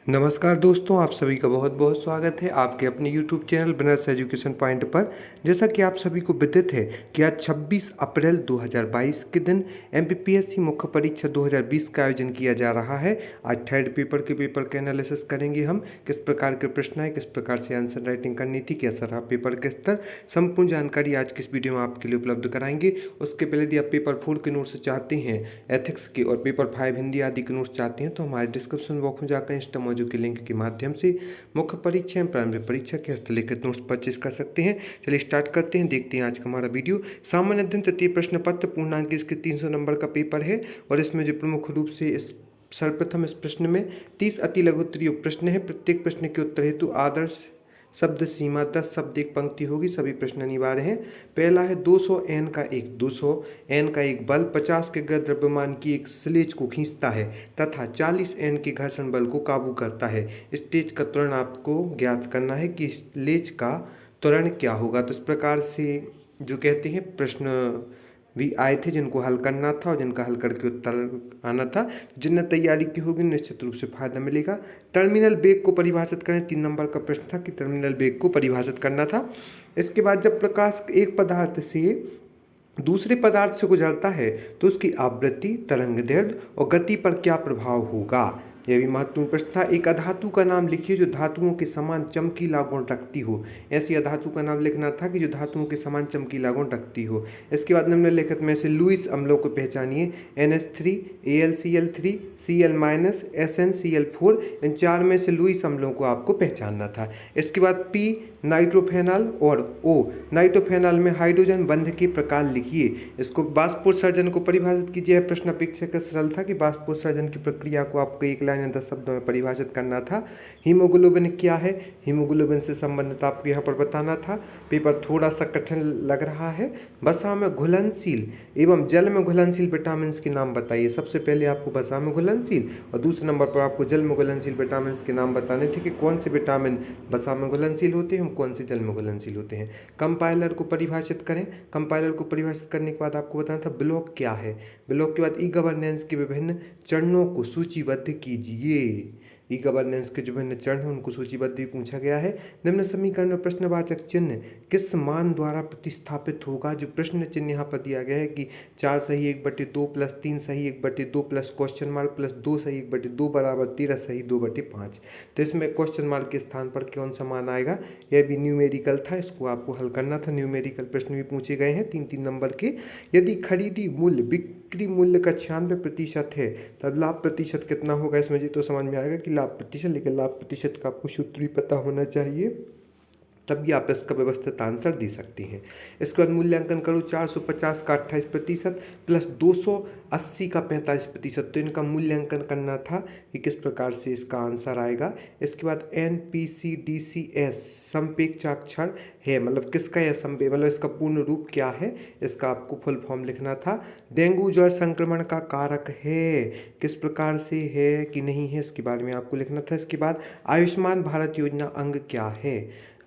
नमस्कार दोस्तों, आप सभी का बहुत बहुत स्वागत है आपके अपने YouTube चैनल बनर्स एजुकेशन पॉइंट पर। जैसा कि आप सभी को विदित है कि आज 26 अप्रैल 2022 के दिन MPPSC मुख्य परीक्षा 2020 का आयोजन किया जा रहा है। आज थर्ड पेपर के एनालिसिस करेंगे हम, किस प्रकार के प्रश्न आए, किस प्रकार से आंसर राइटिंग करनी थी, कैसा रहा पेपर के स्तर, संपूर्ण जानकारी आज किस वीडियो में आपके लिए उपलब्ध कराएंगे। उसके पहले यदि आप पेपर 4 के नोट्स चाहते हैं, एथिक्स के और पेपर 5 हिंदी आदि के नोट्स चाहते हैं तो हमारे डिस्क्रिप्शन बॉक्स में जाकर इंस्टा मौजू के लिंक के माध्यम से मुख्य परीक्षा एवं प्रारंभिक परीक्षा के हस्तलिखित नोट्स परचेज कर सकते हैं। चलिए स्टार्ट करते हैं, देखते हैं आज का हमारा वीडियो। सामान्य अध्ययन तृतीय प्रश्न पत्र पूर्णांक इसके 300 नंबर का पेपर है और इसमें जो प्रमुख रूप से सर्वप्रथम इस प्रश्न में 30 अति लघु उत्तरीय प्रश्न है। प्रत्येक प्रश्न के उत्तर हेतु आदर्श शब्द सीमा 10 शब्द एक पंक्ति होगी। सभी प्रश्न अनिवार्य हैं। पहला है 200 एन का एक बल 50 के गृह द्रव्यमान की एक स्लेज को खींचता है तथा 40 एन के घर्षण बल को काबू करता है। स्लेज का त्वरण आपको ज्ञात करना है कि स्लेज का त्वरण क्या होगा। तो इस प्रकार से जो कहते हैं प्रश्न भी आए थे जिनको हल करना था और जिनका हल करके उत्तर आना था। जिनने तैयारी की होगी निश्चित रूप से फायदा मिलेगा। टर्मिनल वेग को परिभाषित करें, 3 नंबर का प्रश्न था कि टर्मिनल वेग को परिभाषित करना था। इसके बाद जब प्रकाश एक पदार्थ से दूसरे पदार्थ से गुजरता है तो उसकी आवृत्ति, तरंगदैर्घ्य और गति पर क्या प्रभाव होगा, यह भी महत्वपूर्ण प्रश्न था। एक अधातु का नाम लिखिए जो धातुओं के समान चमकीला गुण रखती हो। ऐसी अधातु का नाम लिखना था कि जो धातुओं के समान चमकीला गुण रखती हो। इसके बाद निम्नलिखित में से लुईस अम्लों को पहचानिए। NH3, AlCl3, Cl-, SnCl4, इन 4 में से लुईस अम्लों को आपको पहचानना था। इसके बाद P नाइट्रोफेनॉल और O नाइट्रोफेनॉल में हाइड्रोजन बंध के प्रकार लिखिए। इसको बाष्पोत्सर्जन को परिभाषित कीजिए। प्रश्न अपेक्षाकृत सरल था कि बाष्पोत्सर्जन की प्रक्रिया को आपको एक लाइन या 10 शब्दों में परिभाषित करना था। हीमोग्लोबिन क्या है, हीमोग्लोबिन से संबंधित आपको यहाँ पर बताना था। पेपर थोड़ा सा कठिन लग रहा है। वसा में घुलनशील एवं जल में घुलनशील विटामिन के नाम बताइए। सबसे पहले आपको वसा में घुलनशील और दूसरे नंबर पर आपको जल में घुलनशील विटामिन के नाम बताने थे कि कौन से विटामिन वसा में घुलनशील होते हैं, कौन से जल में घुलनशील होते हैं। कंपाइलर को परिभाषित करें। कंपाइलर को परिभाषित करने के बाद आपको बताना था ब्लॉक क्या है। ब्लॉक के बाद ई गवर्नेंस के विभिन्न चरणों को सूचीबद्ध कीजिए। ई गवर्नेंस के जो विभिन्न चरण हैं उनको सूचीबद्ध भी पूछा गया है। निम्न समीकरण में प्रश्नवाचक चिन्ह किस मान द्वारा प्रतिस्थापित होगा। जो प्रश्न चिन्ह यहाँ पर दिया गया है कि 4 सही 1/2 प्लस 3 सही 1/2 प्लस क्वेश्चन मार्क प्लस 2 सही 1/2 बराबर 13 सही 2/5। तो इसमें क्वेश्चन मार्क के स्थान पर कौन सा मान आएगा, यह भी न्यूमेरिकल था, इसको आपको हल करना था। न्यूमेरिकल प्रश्न भी पूछे गए हैं 3-3 नंबर के। यदि खरीदी मूल्य बिक्री मूल्य का 96% है तब लाभ प्रतिशत कितना होगा। इसमें जी तो समझ में आएगा कि लाभ प्रतिशत, लेकिन लाभ प्रतिशत का आपको सूत्र भी पता होना चाहिए, तभी आप इसका व्यवस्थित आंसर दे सकते हैं। इसके बाद मूल्यांकन करो। 450 का 28% प्लस 280 का 45%। तो इनका मूल्यांकन करना था कि किस प्रकार से इसका आंसर आएगा। इसके बाद NPCDCS संपेक्षाक्षर है, मतलब किसका यह मतलब इसका पूर्ण रूप क्या है, इसका आपको फुल फॉर्म लिखना था। डेंगू ज्वर संक्रमण का कारक है, किस प्रकार से है कि नहीं है, इसके बारे में आपको लिखना था। इसके बाद आयुष्मान भारत योजना अंग क्या है।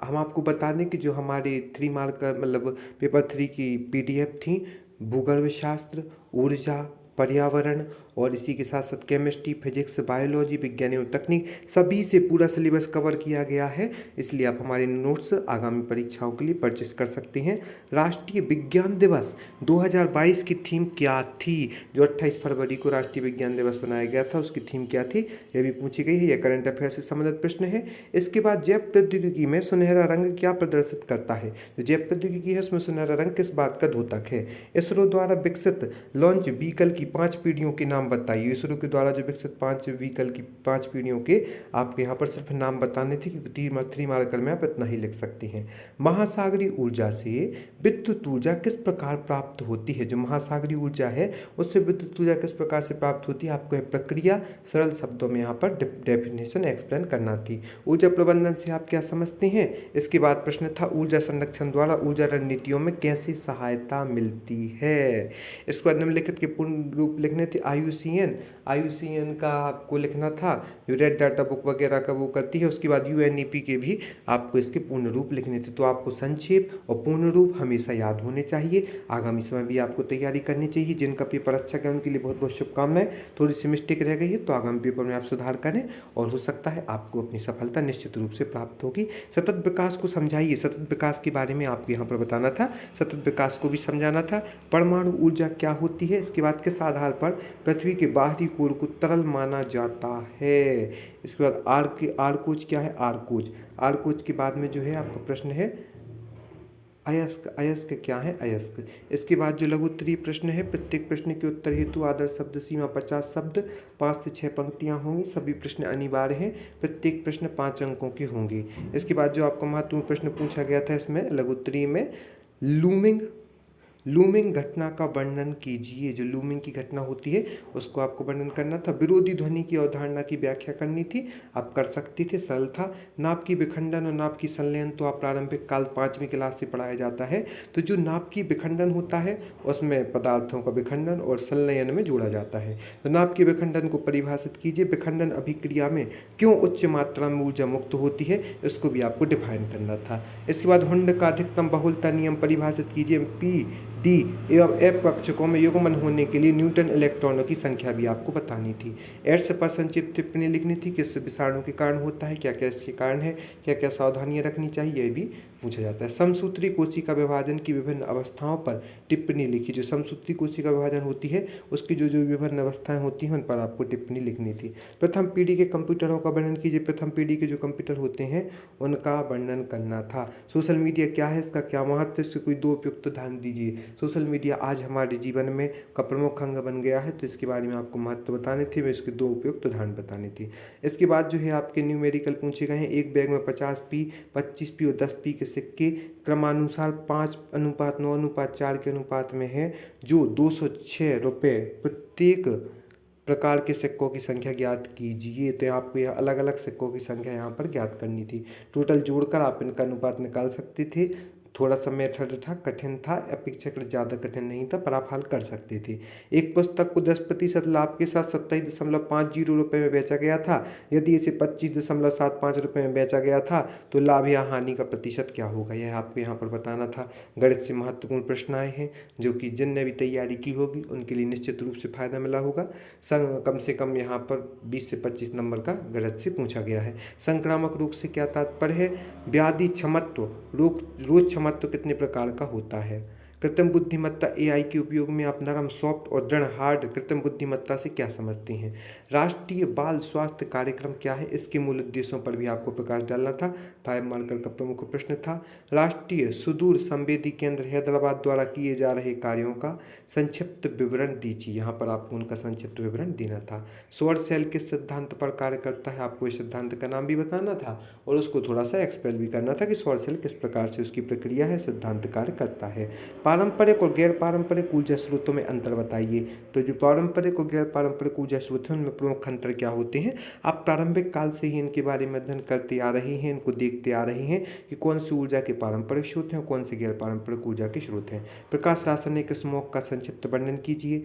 हम आपको बता दें कि जो हमारे 3 मार्क का मतलब पेपर 3 की PDF थी, भूगर्भ शास्त्र, ऊर्जा, पर्यावरण और इसी के साथ साथ केमिस्ट्री, फिजिक्स, बायोलॉजी, विज्ञान एवं तकनीक, सभी से पूरा सिलेबस कवर किया गया है। इसलिए आप हमारे नोट्स आगामी परीक्षाओं के लिए परचेस कर सकते हैं। राष्ट्रीय विज्ञान दिवस 2022 की थीम क्या थी। जो 28 फरवरी को राष्ट्रीय विज्ञान दिवस बनाया गया था उसकी थीम क्या थी, यह भी पूछी गई है। यह करंट अफेयर से संबंधित प्रश्न है। इसके बाद जैव प्रौद्योगिकी में सुनहरा रंग क्या प्रदर्शित करता है। जो जैव प्रौद्योगिकी है उसमें सुनहरा रंग किस बात का द्योतक है। इसरो द्वारा विकसित लॉन्च व्हीकल की 5 पीढ़ियों के नाम बताइए। इसरो के द्वारा जो विकसित 5 व्हीकल की 5 पीढ़ियों के आपके यहाँ पर सिर्फ नाम बताने थे, क्योंकि 3 मार्कर में आप इतना ही लिख सकते हैं। महासागरीय ऊर्जा से विद्युत ऊर्जा किस प्रकार प्राप्त होती है। जो महासागरीय ऊर्जा है उससे विद्युत ऊर्जा किस प्रकार से प्राप्त होती है, आपको यह प्रक्रिया सरल शब्दों में यहाँ पर डेफिनेशन एक्सप्लेन करना थी। ऊर्जा प्रबंधन से आप क्या समझते हैं। इसके बाद प्रश्न था ऊर्जा संरक्षण द्वारा ऊर्जा रणनीतियों में कैसे सहायता मिलती है। इसके बाद निम्नलिखित के पूर्ण रूप लिखने थे। आयु IUCN का आपको लिखना था, जो रेड डाटा बुक वगैरह का वो करती है। उसके बाद UNEP के भी आपको इसके पूर्ण रूप लिखने थे। तो आपको संक्षेप और पूर्ण रूप हमेशा याद होने चाहिए। आगामी समय भी आपको तैयारी करनी चाहिए। जिनका पेपर अच्छा गया उनके लिए बहुत बहुत शुभकामनाएं। थोड़ी सी मिस्टेक रह गई है तो आगामी पेपर में आप सुधार करें और हो सकता है आपको अपनी सफलता निश्चित रूप से प्राप्त होगी। सतत विकास को समझाइए। सतत विकास के बारे में आपको यहाँ पर बताना था, सतत विकास को भी समझाना था। परमाणु ऊर्जा क्या होती है, इसके बाद किस आधार पर पृथ्वी के बाहरी कोर को तरल माना जाता है। इसके बाद आर्कोज क्या है, आर्कोज के बाद में जो है आपका प्रश्न है अयस्क। अयस्क क्या है, अयस्क। इसके बाद जो लघु उत्तरीय प्रश्न है, प्रत्येक प्रश्न के उत्तर हेतु आदर्श शब्द सीमा 50 शब्द, 5 से 6 पंक्तियां होंगी। सभी प्रश्न अनिवार्य हैं, प्रत्येक प्रश्न 5 अंकों के होंगे। इसके बाद जो आपका महत्वपूर्ण प्रश्न पूछा गया था इसमें लघु उत्तरीय में, लूमिंग घटना का वर्णन कीजिए। जो लूमिंग की घटना होती है उसको आपको वर्णन करना था। विरोधी ध्वनि की अवधारणा की व्याख्या करनी थी, आप कर सकते थे, सरल था। नाप की विखंडन और नाप की संलयन तो आप प्रारंभिक काल 5वीं क्लास से पढ़ाया जाता है। तो जो नाप की विखंडन होता है उसमें पदार्थों का विखंडन और संलयन में जोड़ा जाता है। तो नाप के विखंडन को परिभाषित कीजिए। विखंडन अभिक्रिया में क्यों उच्च मात्रा में ऊर्जा मुक्त होती है, इसको भी आपको डिफाइन करना था। इसके बाद हुंड का अधिकतम बहुलता नियम परिभाषित कीजिए। पी, डी एवं एफ कक्षकों में युग्मन होने के लिए न्यूटन इलेक्ट्रॉनों की संख्या भी आपको बतानी थी। एड्स पर संक्षिप्त टिप्पणी लिखनी थी, किस विषाणु के कारण होता है, क्या क्या इसके कारण है, क्या क्या सावधानियां रखनी चाहिए, यह भी पूछा जाता है। समसूत्री कोशिका विभाजन की विभिन्न अवस्थाओं पर टिप्पणी लिखी। जो समसूत्री कोशिका विभाजन होती है उसकी जो जो विभिन्न अवस्थाएं होती हैं उन पर आपको टिप्पणी लिखनी थी। प्रथम पीढ़ी के कंप्यूटरों का वर्णन कीजिए। प्रथम पीढ़ी के जो कंप्यूटर होते हैं उनका वर्णन करना था। सोशल मीडिया क्या है, इसका क्या महत्व है, इससे कोई दो उपयुक्त उदाहरण दीजिए। सोशल मीडिया आज हमारे जीवन में का प्रमुख अंग बन गया है, तो इसके बारे में आपको महत्व बताने थे, मैं इसके 2 उपयुक्त उदाहरण बताने थे। इसके बाद जो है आपके न्यूमेरिकल पूछे गए हैं। एक बैग में 50p, 25p और 10p के सिक्के क्रमानुसार 5:9:4 के अनुपात में है, जो 206 रुपये प्रत्येक प्रकार के सिक्कों की संख्या ज्ञात कीजिए। तो आपको यह अलग अलग सिक्कों की संख्या यहाँ पर ज्ञात करनी थी। टोटल जोड़कर आप इनका अनुपात निकाल सकते थे। थोड़ा सा मेथड था, कठिन था, अपेक्षाकृत ज़्यादा कठिन नहीं था, पर आप हल कर सकते थे। एक पुस्तक को 10% लाभ के साथ 27.50 रुपये में बेचा गया था। यदि इसे 25.75 रुपये में बेचा गया था तो लाभ या हानि का प्रतिशत क्या होगा, यह आपको यहाँ पर बताना था। गणित से महत्वपूर्ण प्रश्न आए हैं जो कि जिनने भी तैयारी की होगी उनके लिए निश्चित रूप से फायदा मिला होगा। कम से कम यहाँ पर 20 से 25 नंबर का गणित से पूछा गया है। संक्रामक रोग से क्या तात्पर्य है, व्याधि क्षमत्व, रोग क्षमत्व कितने प्रकार का होता है। कृत्रिम बुद्धिमत्ता AI के उपयोग में आप नरम, सॉफ्ट और दृढ़ हार्ड कृत्रिम बुद्धिमत्ता से क्या समझते हैं। राष्ट्रीय बाल स्वास्थ्य कार्यक्रम क्या है, इसके मूल उद्देश्यों पर भी आपको प्रकाश डालना था। 5 मार्कर का प्रमुख प्रश्न था। राष्ट्रीय सुदूर संवेदी केंद्र हैदराबाद द्वारा किए जा रहे कार्यों का संक्षिप्त विवरण दीजिए। यहाँ पर आपको उनका संक्षिप्त विवरण देना था। सौर सेल किस सिद्धांत पर कार्य करता है, आपको इस सिद्धांत का नाम भी बताना था और उसको थोड़ा सा एक्सप्लेन भी करना था कि सौर सेल किस प्रकार से उसकी प्रक्रिया है, सिद्धांत कार्य करता है। पारंपरिक और गैर पारंपरिक ऊर्जा स्रोतों में अंतर बताइए। तो जो पारंपरिक और गैर पारंपरिक ऊर्जा स्रोत हैं उनमें प्रमुख अंतर क्या होते हैं। आप प्रारंभिक काल से ही इनके बारे में अध्ययन करते आ रहे हैं, इनको देखते आ रहे हैं कि कौन सी ऊर्जा के पारंपरिक स्रोत हैं, कौन से गैर पारंपरिक ऊर्जा के स्रोत हैं। प्रकाश रासायनिक स्मॉग का संक्षिप्त वर्णन कीजिए।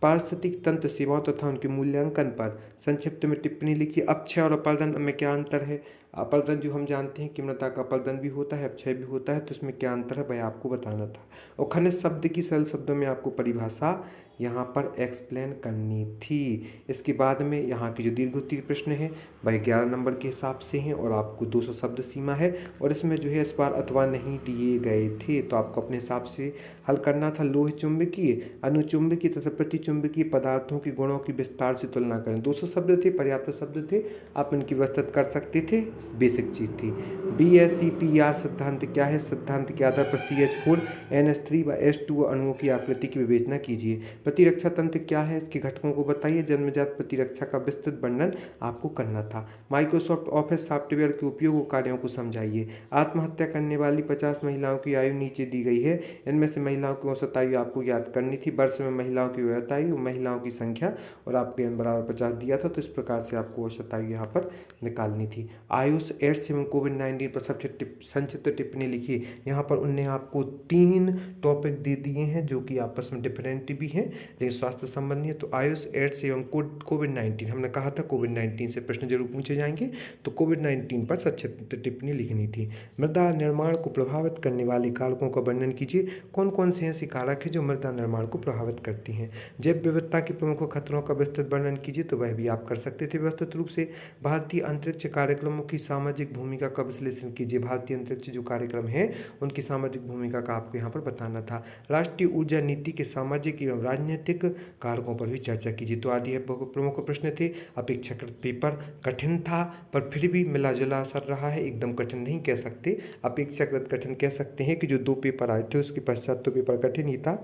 पारिस्थितिक तंत्र सेवाओं तथा उनके मूल्यांकन पर संक्षिप्त में टिप्पणी लिखिए। अपक्षय और अपरदन में क्या अंतर है। अपरदन जो हम जानते हैं कि मृदा का अपरदन भी होता है, अपक्षय भी होता है, तो इसमें क्या अंतर है वह आपको बताना था। और खनिज शब्द की सरल शब्दों में आपको परिभाषा यहाँ पर एक्सप्लेन करनी थी। इसके बाद में यहाँ की जो दीर्घ उत्तरीय प्रश्न है वह 11 नंबर के हिसाब से हैं और आपको 200 शब्द सीमा है और इसमें जो है इस बार अथवा नहीं दिए गए थे, तो आपको अपने हिसाब से हल करना था। लोह चुंबकीय, अनुचुंबकीय तथा प्रतिचुंबकीय पदार्थों के गुणों की विस्तार से तुलना करें। 200 शब्द थे, पर्याप्त शब्द थे, आप इनकी विस्तृत कर सकते थे, बेसिक चीज़ थी। BSEPR सिद्धांत क्या है, सिद्धांत के आधार पर CH4 NH3 व H2 अणुओं की आकृति की विवेचना कीजिए। प्रतिरक्षा तंत्र क्या है, इसके घटकों को बताइए। जन्मजात प्रतिरक्षा का विस्तृत वर्णन आपको करना था। माइक्रोसॉफ्ट ऑफिस सॉफ्टवेयर के उपयोग कार्यों को समझाइए। आत्महत्या करने वाली 50 महिलाओं की आयु नीचे दी गई है, इनमें से महिलाओं की औसत आयु आपको याद करनी थी। वर्ष में महिलाओं की औसत आयु, महिलाओं की संख्या और आपको n बराबर 50 दिया था, तो इस प्रकार से आपको औसत आयु यहाँ पर निकालनी थी। आयुष, एड्स एवं कोविड-19 पर संक्षिप्त टिप्पणी लिखी। यहाँ पर उनने आपको 3 टॉपिक दे दिए हैं जो कि आपस में डिफरेंट भी हैं लेकिन स्वास्थ्य संबंधी है तो आयुष, एड्स एवं कोविड-19, हमने कहा था कोविड-19 से प्रश्न जरूर पूछे जाएंगे, तो कोविड-19 पर संक्षिप्त टिप्पणी लिखनी थी। मृदा निर्माण को प्रभावित करने वाले कारकों का वर्णन कीजिए। कौन कौन से ऐसे कारक हैं जो मृदा निर्माण को प्रभावित करती हैं। जैव विविधता के प्रमुख खतरों का विस्तृत वर्णन कीजिए, तो वह भी आप कर सकते थे व्यवस्थित रूप से। भारतीय अंतरिक्ष कार्यक्रमों की सामाजिक भूमिका का विश्लेषण कीजिए। भारतीय अंतरिक्ष जो कार्यक्रम है उनकी सामाजिक भूमिका का आपको यहाँ पर बताना था। राष्ट्रीय ऊर्जा नीति के सामाजिक एवं राजनीतिक कारकों पर भी चर्चा कीजिए। तो आदि प्रमुख प्रश्न थे। अपेक्षाकृत पेपर कठिन था पर फिर भी मिला जुला असर रहा है, एकदम कठिन नहीं कह सकते, अपेक्षाकृत कठिन कह सकते हैं कि जो 2 पेपर आए थे उसके पश्चात तो पेपर कठिन ही था,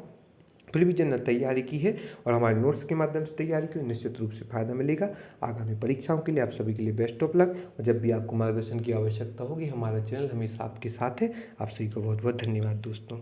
फिर भी जिन्होंने तैयारी की है और हमारे नोट्स के माध्यम से तैयारी की, निश्चित रूप से फायदा मिलेगा आगामी परीक्षाओं के लिए। आप सभी के लिए बेस्ट ऑफ लक, और जब भी आपको मार्गदर्शन की आवश्यकता होगी हमारा चैनल हमेशा आपके साथ है। आप सभी को बहुत बहुत धन्यवाद दोस्तों।